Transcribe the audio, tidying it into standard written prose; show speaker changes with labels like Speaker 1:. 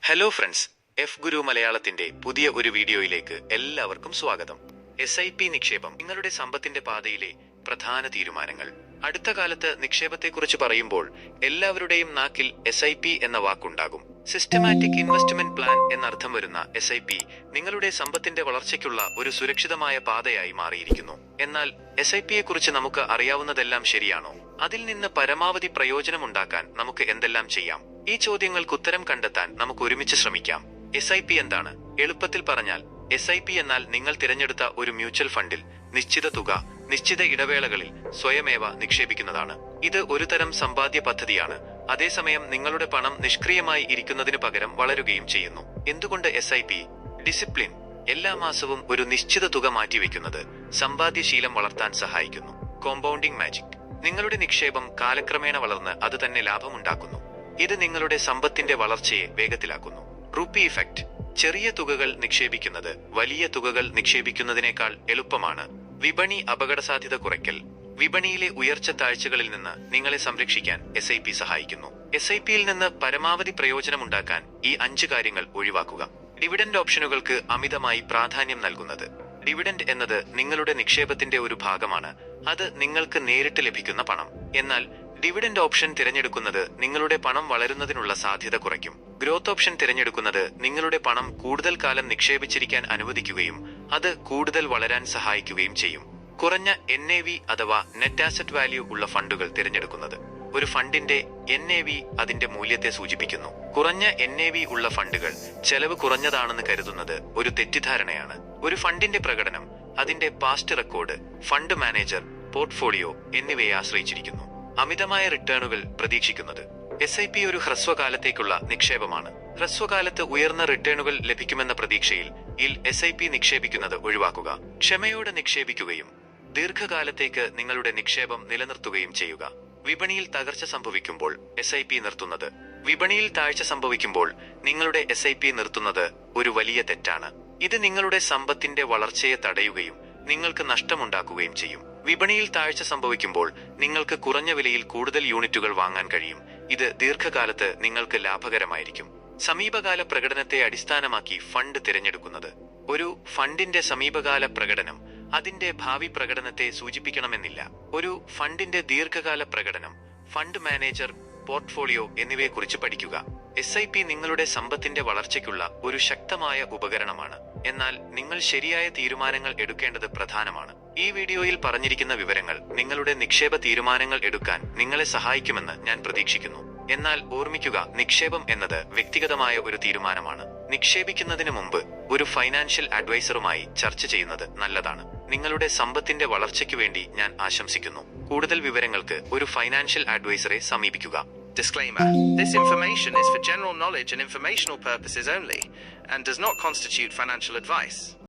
Speaker 1: Hello friends, F ഗുരു മലയാളത്തിന്റെ പുതിയ ഒരു വീഡിയോയിലേക്ക് എല്ലാവർക്കും സ്വാഗതം. SIP നിക്ഷേപം നിങ്ങളുടെ സമ്പത്തിന്റെ പാതയിലെ പ്രധാന തീരുമാനങ്ങൾ. അടുത്ത കാലത്ത് നിക്ഷേപത്തെക്കുറിച്ച് പറയുമ്പോൾ എല്ലാവരുടെയും നാക്കിൽ SIP എന്ന വാക്കുണ്ടാകും. സിസ്റ്റമാറ്റിക് ഇൻവെസ്റ്റ്മെന്റ് പ്ലാൻ എന്നർത്ഥം വരുന്ന SIP നിങ്ങളുടെ സമ്പത്തിന്റെ വളർച്ചയ്ക്കുള്ള ഒരു സുരക്ഷിതമായ പാതയായി മാറിയിരിക്കുന്നു. എന്നാൽ SIPയെക്കുറിച്ച് നമുക്ക് അറിയാവുന്നതെല്ലാം ശരിയാണോ? അതിൽ നിന്ന് പരമാവധി പ്രയോജനമുണ്ടാക്കാൻ നമുക്ക് എന്തെല്ലാം ചെയ്യാം? ഈ ചോദ്യങ്ങൾക്ക് ഉത്തരം കണ്ടെത്താൻ നമുക്ക് ഒരുമിച്ച് ശ്രമിക്കാം. SIP എന്താണ്? എളുപ്പത്തിൽ പറഞ്ഞാൽ SIP എന്നാൽ നിങ്ങൾ തിരഞ്ഞെടുത്ത ഒരു മ്യൂച്വൽ ഫണ്ടിൽ നിശ്ചിത തുക നിശ്ചിത ഇടവേളകളിൽ സ്വയമേവ നിക്ഷേപിക്കുന്നതാണ്. ഇത് ഒരു തരം സമ്പാദ്യ പദ്ധതിയാണ്. അതേസമയം നിങ്ങളുടെ പണം നിഷ്ക്രിയമായി ഇരിക്കുന്നതിന് പകരം വളരുകയും ചെയ്യുന്നു. എന്തുകൊണ്ട് SIP? ഡിസിപ്ലിൻ. എല്ലാ മാസവും ഒരു നിശ്ചിത തുക മാറ്റിവെക്കുന്നത് സമ്പാദ്യശീലം വളർത്താൻ സഹായിക്കുന്നു. Compounding magic. നിങ്ങളുടെ നിക്ഷേപം കാലക്രമേണ വളർന്ന് അത് തന്നെ ലാഭമുണ്ടാക്കുന്നു. ഇത് നിങ്ങളുടെ സമ്പത്തിന്റെ വളർച്ചയെ വേഗത്തിലാക്കുന്നു. Rupee effect. ചെറിയ തുകകൾ നിക്ഷേപിക്കുന്നത് വലിയ തുകകൾ നിക്ഷേപിക്കുന്നതിനേക്കാൾ എളുപ്പമാണ്. വിപണി അപകടസാധ്യത കുറയ്ക്കൽ. വിപണിയിലെ ഉയർച്ച താഴ്ചകളിൽ നിന്ന് നിങ്ങളെ സംരക്ഷിക്കാൻ SIP സഹായിക്കുന്നു. SIPയിൽ നിന്ന് പരമാവധി പ്രയോജനമുണ്ടാക്കാൻ ഈ 5 കാര്യങ്ങൾ ഒഴിവാക്കുക. ഡിവിഡൻഡ് ഓപ്ഷനുകൾക്ക് അമിതമായി പ്രാധാന്യം നൽകുന്നത്. ഡിവിഡൻഡ് എന്നത് നിങ്ങളുടെ നിക്ഷേപത്തിന്റെ ഒരു ഭാഗമാണ്. അത് നിങ്ങൾക്ക് നേരിട്ട് ലഭിക്കുന്ന പണം. എന്നാൽ ഡിവിഡൻഡ് ഓപ്ഷൻ തിരഞ്ഞെടുക്കുന്നത് നിങ്ങളുടെ പണം വളരുന്നതിനുള്ള സാധ്യത കുറയ്ക്കും. ഗ്രോത്ത് ഓപ്ഷൻ തിരഞ്ഞെടുക്കുന്നത് നിങ്ങളുടെ പണം കൂടുതൽ കാലം നിക്ഷേപിച്ചിരിക്കാൻ അനുവദിക്കുകയും അത് കൂടുതൽ വളരാൻ സഹായിക്കുകയും ചെയ്യും. കുറഞ്ഞ NAV അഥവാ നെറ്റ് ആസറ്റ് വാല്യൂ ഉള്ള ഫണ്ടുകൾ തിരഞ്ഞെടുക്കുന്നത്. ഒരു ഫണ്ടിന്റെ NAV അതിന്റെ മൂല്യത്തെ സൂചിപ്പിക്കുന്നു. കുറഞ്ഞ NAV ഉള്ള ഫണ്ടുകൾ ചെലവ് കുറഞ്ഞതാണെന്ന് കരുതുന്നത് ഒരു തെറ്റിദ്ധാരണയാണ്. ഒരു ഫണ്ടിന്റെ പ്രകടനം അതിന്റെ past record, fund manager, portfolio എന്നിവയെ ആശ്രയിച്ചിരിക്കുന്നു. അമിതമായ റിട്ടേണുകൾ പ്രതീക്ഷിക്കുന്നത്. SIP ഒരു ഹ്രസ്വകാലത്തേക്കുള്ള നിക്ഷേപമാണ്. ഹ്രസ്വകാലത്ത് ഉയർന്ന റിട്ടേണുകൾ ലഭിക്കുമെന്ന പ്രതീക്ഷയിൽ SIP നിക്ഷേപിക്കുന്നത് ഒഴിവാക്കുക. ക്ഷമയോടെ നിക്ഷേപിക്കുകയും ദീർഘകാലത്തേക്ക് നിങ്ങളുടെ നിക്ഷേപം നിലനിർത്തുകയും ചെയ്യുക. വിപണിയിൽ തകർച്ച സംഭവിക്കുമ്പോൾ SIP നിർത്തുന്നത്. വിപണിയിൽ താഴ്ച സംഭവിക്കുമ്പോൾ നിങ്ങളുടെ SIP നിർത്തുന്നത് ഒരു വലിയ തെറ്റാണ്. ഇത് നിങ്ങളുടെ സമ്പത്തിന്റെ വളർച്ചയെ തടയുകയും നിങ്ങൾക്ക് നഷ്ടമുണ്ടാക്കുകയും ചെയ്യും. വിപണിയിൽ താഴ്ച സംഭവിക്കുമ്പോൾ നിങ്ങൾക്ക് കുറഞ്ഞ വിലയിൽ കൂടുതൽ യൂണിറ്റുകൾ വാങ്ങാൻ കഴിയും. ഇത് ദീർഘകാലത്ത് നിങ്ങൾക്ക് ലാഭകരമായിരിക്കും. സമീപകാല പ്രകടനത്തെ അടിസ്ഥാനമാക്കി ഫണ്ട് തിരഞ്ഞെടുക്കുന്നത്. ഒരു ഫണ്ടിന്റെ സമീപകാല പ്രകടനം അതിന്റെ ഭാവി പ്രകടനത്തെ സൂചിപ്പിക്കണമെന്നില്ല. ഒരു ഫണ്ടിന്റെ ദീർഘകാല പ്രകടനം, ഫണ്ട് മാനേജർ, പോർട്ട്ഫോളിയോ എന്നിവയെക്കുറിച്ച് പഠിക്കുക. SIP നിങ്ങളുടെ സമ്പത്തിന്റെ വളർച്ചയ്ക്കുള്ള ഒരു ശക്തമായ ഉപകരണമാണ്. എന്നാൽ നിങ്ങൾ ശരിയായ തീരുമാനങ്ങൾ എടുക്കേണ്ടത് പ്രധാനമാണ്. ഈ വീഡിയോയിൽ പറഞ്ഞിരിക്കുന്ന വിവരങ്ങൾ നിങ്ങളുടെ നിക്ഷേപ തീരുമാനങ്ങൾ എടുക്കാൻ നിങ്ങളെ സഹായിക്കുമെന്ന് ഞാൻ പ്രതീക്ഷിക്കുന്നു. എന്നാൽ ഓർമ്മിക്കുക, നിക്ഷേപം എന്നത് വ്യക്തിഗതമായ ഒരു തീരുമാനമാണ്. നിക്ഷേപിക്കുന്നതിന് മുമ്പ് ഒരു ഫൈനാൻഷ്യൽ അഡ്വൈസറുമായി ചർച്ച ചെയ്യുന്നത് നല്ലതാണ്. നിങ്ങളുടെ സമ്പത്തിന്റെ വളർച്ചയ്ക്ക് വേണ്ടി ഞാൻ ആശംസിക്കുന്നു. കൂടുതൽ വിവരങ്ങൾക്ക് ഒരു ഫൈനാൻഷ്യൽ അഡ്വൈസറെ സമീപിക്കുക.
Speaker 2: Disclaimer. This information is for general knowledge and informational purposes only and does not constitute financial advice.